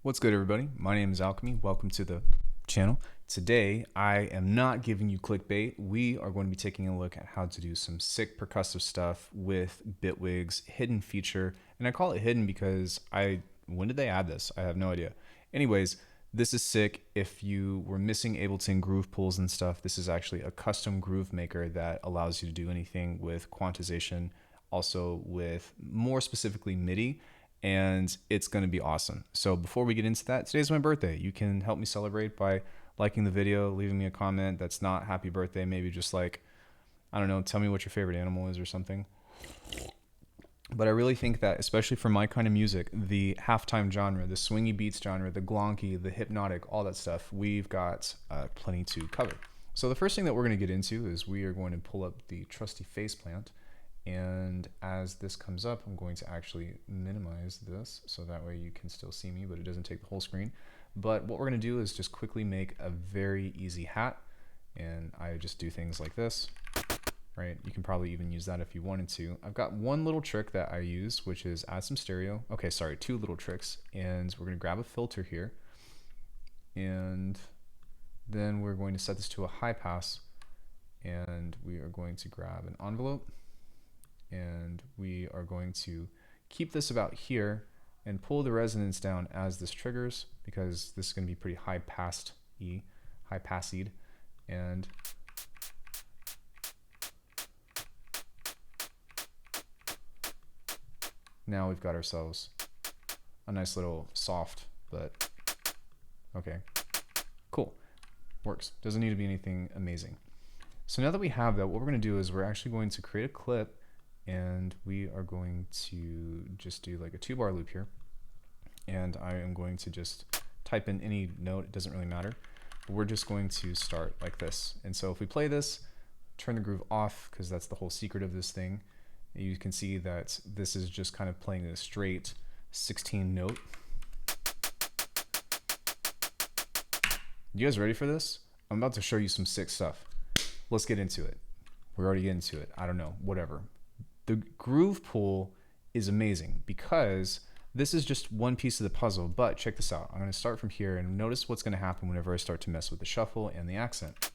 What's good, everybody? My name is Alckemy. Welcome to the channel. Today, I am not giving you clickbait. We are going to be taking a look at how to do some sick percussive stuff with Bitwig's hidden feature. And I call it hidden because when did they add this? I have no idea. Anyways, this is sick. If you were missing Ableton groove pools and stuff, this is actually a custom groove maker that allows you to do anything with quantization, also with more specifically MIDI, and it's going to be awesome. So before we get into that, today's my birthday. You can help me celebrate by liking the video, leaving me a comment that's not happy birthday, maybe just like, I don't know, tell me what your favorite animal is or something. But I really think that, especially for my kind of music, the halftime genre, the swingy beats genre, the glonky, the hypnotic, all that stuff, we've got plenty to cover. So the first thing that we're going to get into is we are going to pull up the trusty faceplant. And as this comes up, I'm going to actually minimize this so that way you can still see me, but it doesn't take the whole screen. But what we're going to do is just quickly make a very easy hat. And I just do things like this, right? You can probably even use that if you wanted to. I've got one little trick that I use, which is add some stereo. Okay, sorry, two little tricks. And we're going to grab a filter here. And then we're going to set this to a high pass. And we are going to grab an envelope. And we are going to keep this about here and pull the resonance down as this triggers, because this is going to be pretty high passed, high passied. And now we've got ourselves a nice little soft, but okay, cool, works. Doesn't need to be anything amazing. So now that we have that, what we're going to do is we're actually going to create a clip. And we are going to just do like a 2-bar loop here. And I am going to just type in any note, it doesn't really matter. But we're just going to start like this. And so if we play this, turn the groove off, because that's the whole secret of this thing, you can see that this is just kind of playing a straight 16 note. You guys ready for this? I'm about to show you some sick stuff. Let's get into it. We're already getting into it. I don't know, whatever. The groove pool is amazing because this is just one piece of the puzzle, but check this out. I'm going to start from here and notice what's going to happen whenever I start to mess with the shuffle and the accent.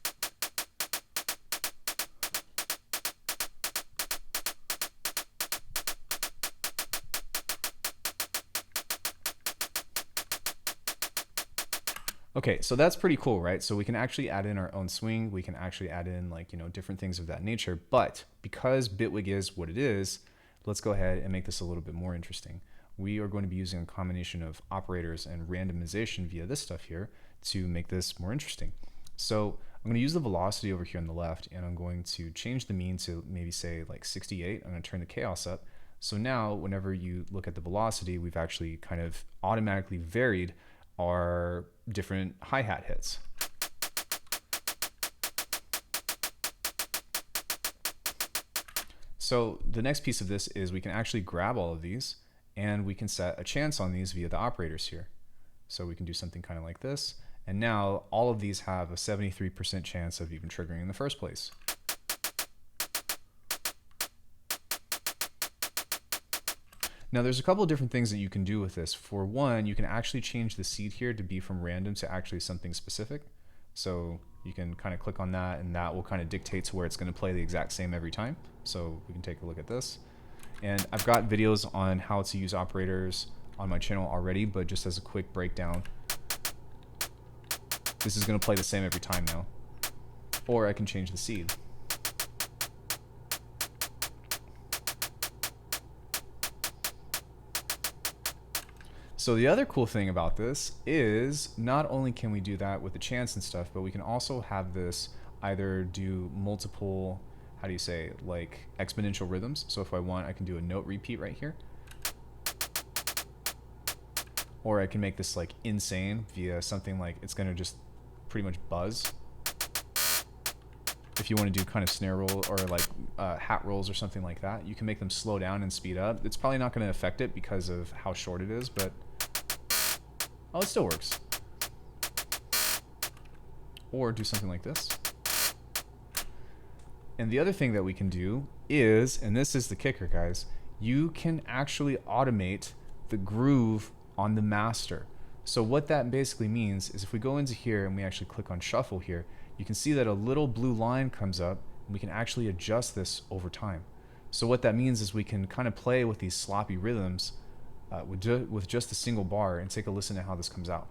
Okay, so that's pretty cool, right? So we can actually add in our own swing. We can actually add in like, different things of that nature. But because Bitwig is what it is, let's go ahead and make this a little bit more interesting. We are going to be using a combination of operators and randomization via this stuff here to make this more interesting. So I'm going to use the velocity over here on the left, and I'm going to change the mean to maybe say like 68. I'm going to turn the chaos up. So now whenever you look at the velocity, we've actually kind of automatically varied our different hi-hat hits. So the next piece of this is we can actually grab all of these and we can set a chance on these via the operators here. So we can do something kind of like this, and now all of these have a 73% chance of even triggering in the first place. Now there's a couple of different things that you can do with this. For one, you can actually change the seed here to be from random to actually something specific. So you can kind of click on that, and that will kind of dictate to where it's going to play the exact same every time. So we can take a look at this. And I've got videos on how to use operators on my channel already, but just as a quick breakdown, this is going to play the same every time now. Or I can change the seed. So the other cool thing about this is not only can we do that with the chants and stuff, but we can also have this either do multiple, how do you say, like exponential rhythms. So if I want, I can do a note repeat right here. Or I can make this like insane via something like it's going to just pretty much buzz. If you want to do kind of snare roll or like hat rolls or something like that, you can make them slow down and speed up. It's probably not going to affect it because of how short it is, but oh, it still works. Or do something like this. And the other thing that we can do is, and this is the kicker, guys, you can actually automate the groove on the master. So what that basically means is if we go into here and we actually click on shuffle here, you can see that a little blue line comes up and we can actually adjust this over time. So what that means is we can kind of play with these sloppy rhythms with just a single bar and take a listen to how this comes out.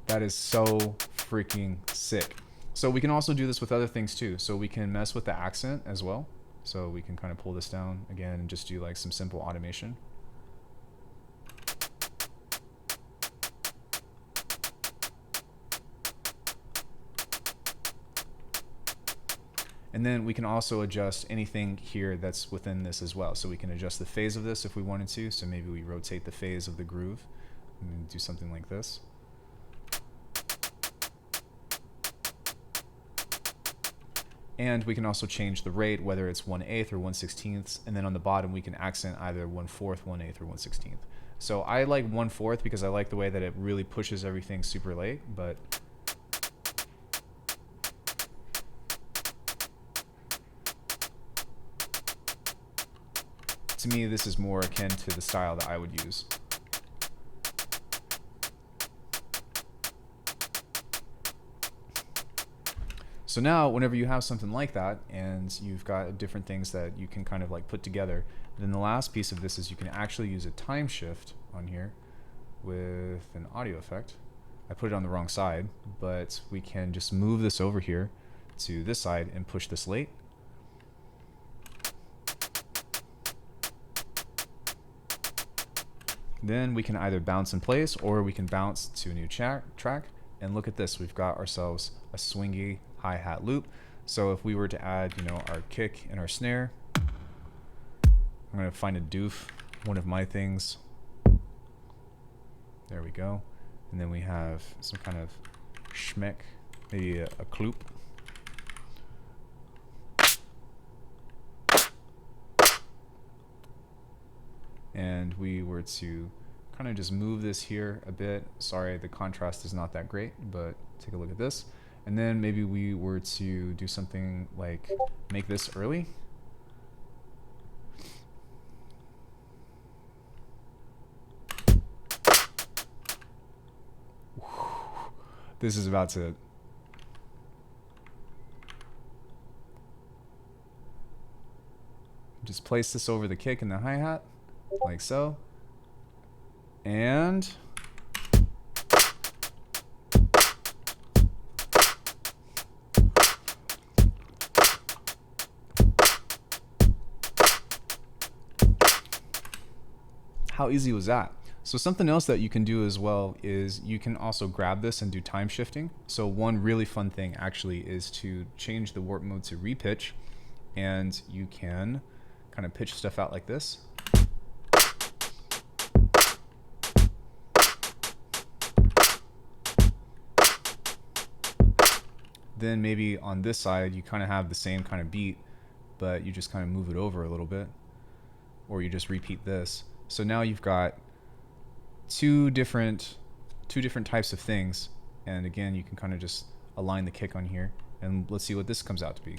That is so freaking sick. So we can also do this with other things too. So we can mess with the accent as well. So we can kind of pull this down again and just do like some simple automation. And then we can also adjust anything here that's within this as well. So we can adjust the phase of this if we wanted to. So maybe we rotate the phase of the groove and do something like this. And we can also change the rate, whether it's 1/8 or 1/16, and then on the bottom we can accent either 1/4, 1/8, or 1/16. So I like 1/4 because I like the way that it really pushes everything super late, but to me this is more akin to the style that I would use. So now whenever you have something like that and you've got different things that you can kind of like put together, then the last piece of this is you can actually use a time shift on here with an audio effect. I put it on the wrong side, but we can just move this over here to this side and push this late. Then we can either bounce in place or we can bounce to a new track. And look at this, we've got ourselves a swingy hi-hat loop. So if we were to add, you know, our kick and our snare, I'm gonna find a doof, one of my things. There we go. And then we have some kind of schmeck, maybe a kloop. And we were to kind of just move this here a bit. Sorry, the contrast is not that great, but take a look at this. And then maybe we were to do something like make this early. This is about to... Just place this over the kick and the hi-hat, like so. And... how easy was that? So something else that you can do as well is you can also grab this and do time shifting. So one really fun thing actually is to change the warp mode to repitch, and you can kind of pitch stuff out like this. Then maybe on this side you kind of have the same kind of beat, but you just kind of move it over a little bit, or you just repeat this. So now you've got two different types of things, and again you can kind of just align the kick on here, and let's see what this comes out to be.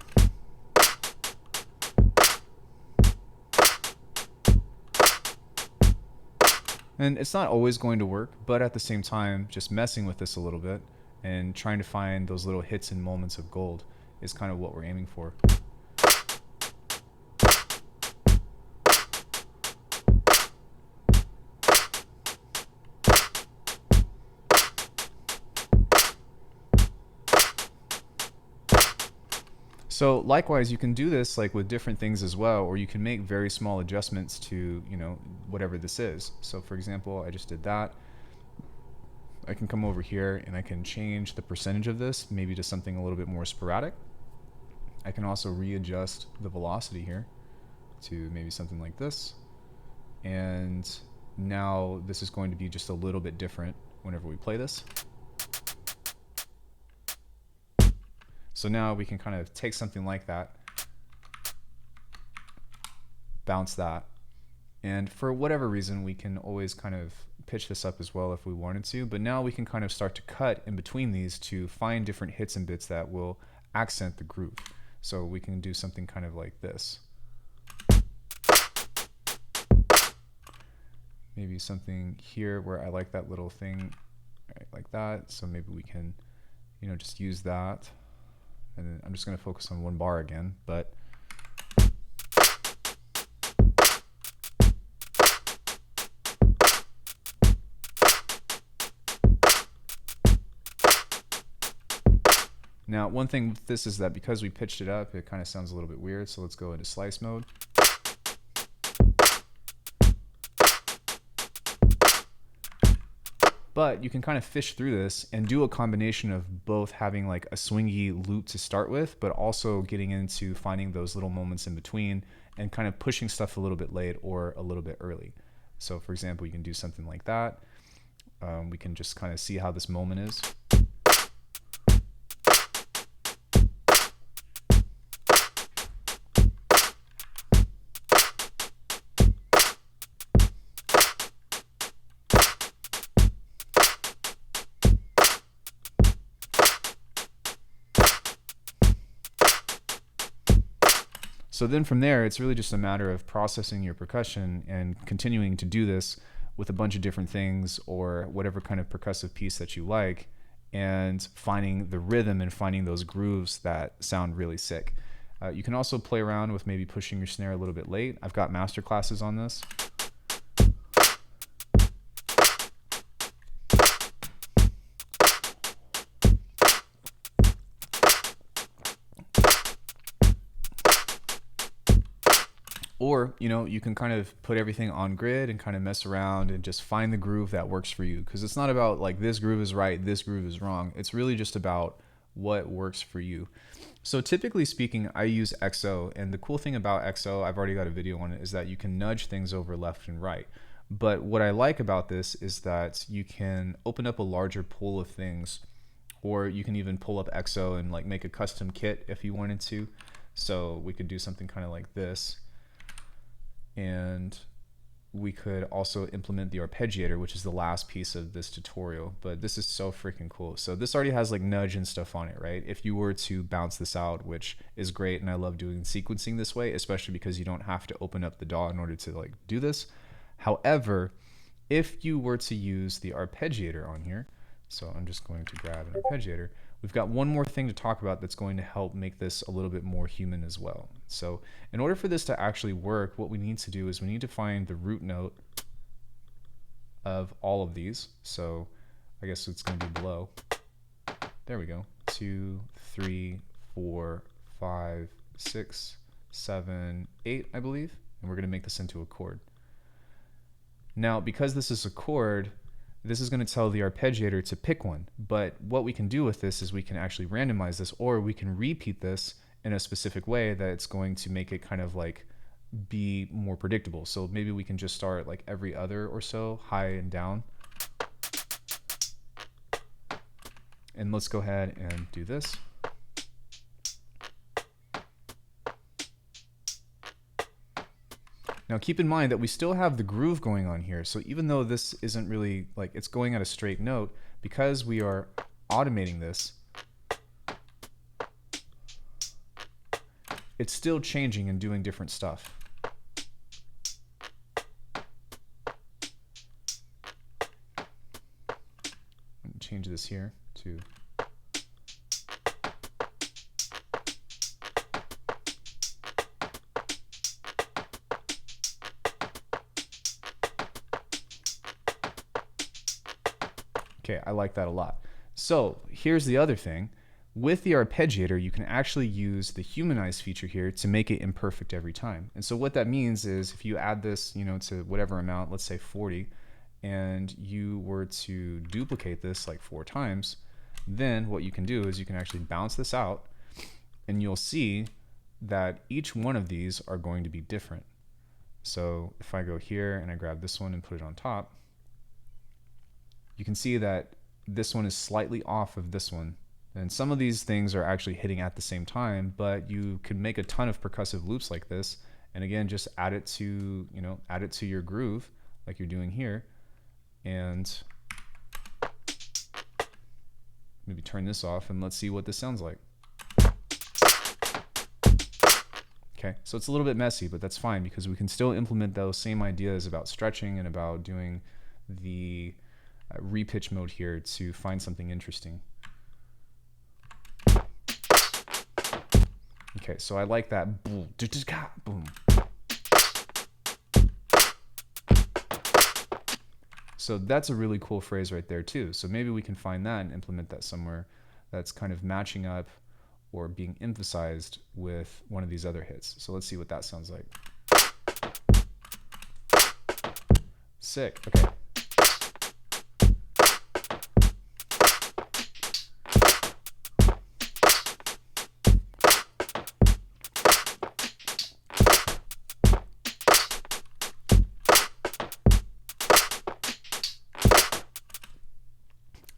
And it's not always going to work, but at the same time, just messing with this a little bit and trying to find those little hits and moments of gold is kind of what we're aiming for. So likewise, you can do this like with different things as well, or you can make very small adjustments to, you know, whatever this is. So for example, I just did that. I can come over here and I can change the percentage of this, maybe to something a little bit more sporadic. I can also readjust the velocity here to maybe something like this. And now this is going to be just a little bit different whenever we play this. So now we can kind of take something like that, bounce that, and for whatever reason we can always kind of pitch this up as well if we wanted to, but now we can kind of start to cut in between these to find different hits and bits that will accent the groove. So we can do something kind of like this. Maybe something here where I like that little thing right, like that. So maybe we can, you know, just use that. And then I'm just going to focus on one bar again, but now, one thing with this is that because we pitched it up, it kind of sounds a little bit weird. So let's go into slice mode. But you can kind of fish through this and do a combination of both having like a swingy loop to start with, but also getting into finding those little moments in between and kind of pushing stuff a little bit late or a little bit early. So for example, you can do something like that. We can just kind of see how this moment is. So then from there, it's really just a matter of processing your percussion and continuing to do this with a bunch of different things or whatever kind of percussive piece that you like, and finding the rhythm and finding those grooves that sound really sick. You can also play around with maybe pushing your snare a little bit late. I've got master classes on this. Or, you know, you can kind of put everything on grid and kind of mess around and just find the groove that works for you. Because it's not about like this groove is right, this groove is wrong. It's really just about what works for you. So typically speaking, I use XO. And the cool thing about XO, I've already got a video on it, is that you can nudge things over left and right. But what I like about this is that you can open up a larger pool of things, or you can even pull up XO and like make a custom kit if you wanted to. So we could do something kind of like this. And we could also implement the arpeggiator, which is the last piece of this tutorial, but this is so freaking cool. So this already has like nudge and stuff on it, right? If you were to bounce this out, which is great, and I love doing sequencing this way, especially because you don't have to open up the DAW in order to like do this. However, if you were to use the arpeggiator on here, so I'm just going to grab an arpeggiator, we've got one more thing to talk about that's going to help make this a little bit more human as well. So in order for this to actually work, what we need to do is we need to find the root note of all of these. So I guess it's going to be below. There we go. 2, 3, 4, 5, 6, 7, 8, I believe. And we're going to make this into a chord. Now, because this is a chord, this is going to tell the arpeggiator to pick one. But what we can do with this is we can actually randomize this, or we can repeat this in a specific way that it's going to make it kind of like be more predictable. So maybe we can just start like every other or so, high and down. And let's go ahead and do this. Now keep in mind that we still have the groove going on here. So even though this isn't really like it's going at a straight note, because we are automating this, it's still changing and doing different stuff. Change this here to okay, I like that a lot. So here's the other thing. With the arpeggiator, you can actually use the humanize feature here to make it imperfect every time. And so what that means is if you add this, you know, to whatever amount, let's say 40, and you were to duplicate this like 4 times, then what you can do is you can actually bounce this out, and you'll see that each one of these are going to be different. So if I go here and I grab this one and put it on top, you can see that this one is slightly off of this one. And some of these things are actually hitting at the same time, but you can make a ton of percussive loops like this. And again, just add it to, you know, add it to your groove like you're doing here. And maybe turn this off and let's see what this sounds like. Okay, so it's a little bit messy, but that's fine because we can still implement those same ideas about stretching and about doing the repitch mode here to find something interesting. Okay, so I like that boom. So that's a really cool phrase right there too. So maybe we can find that and implement that somewhere that's kind of matching up or being emphasized with one of these other hits. So let's see what that sounds like. Sick. Okay.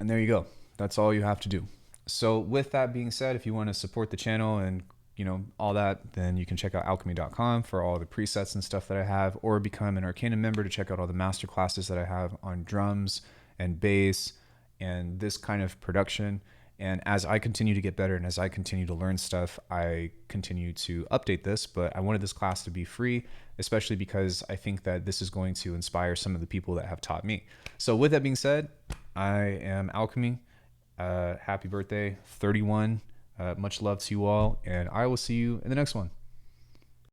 And there you go. That's all you have to do. So with that being said, if you want to support the channel and all that, then you can check out alckemy.com for all the presets and stuff that I have, or become an Arcanum member to check out all the master classes that I have on drums and bass and this kind of production. And as I continue to get better and as I continue to learn stuff, I continue to update this. But I wanted this class to be free, especially because I think that this is going to inspire some of the people that have taught me. So with that being said, I am Alckemy. Happy birthday, 31. Much love to you all, and I will see you in the next one.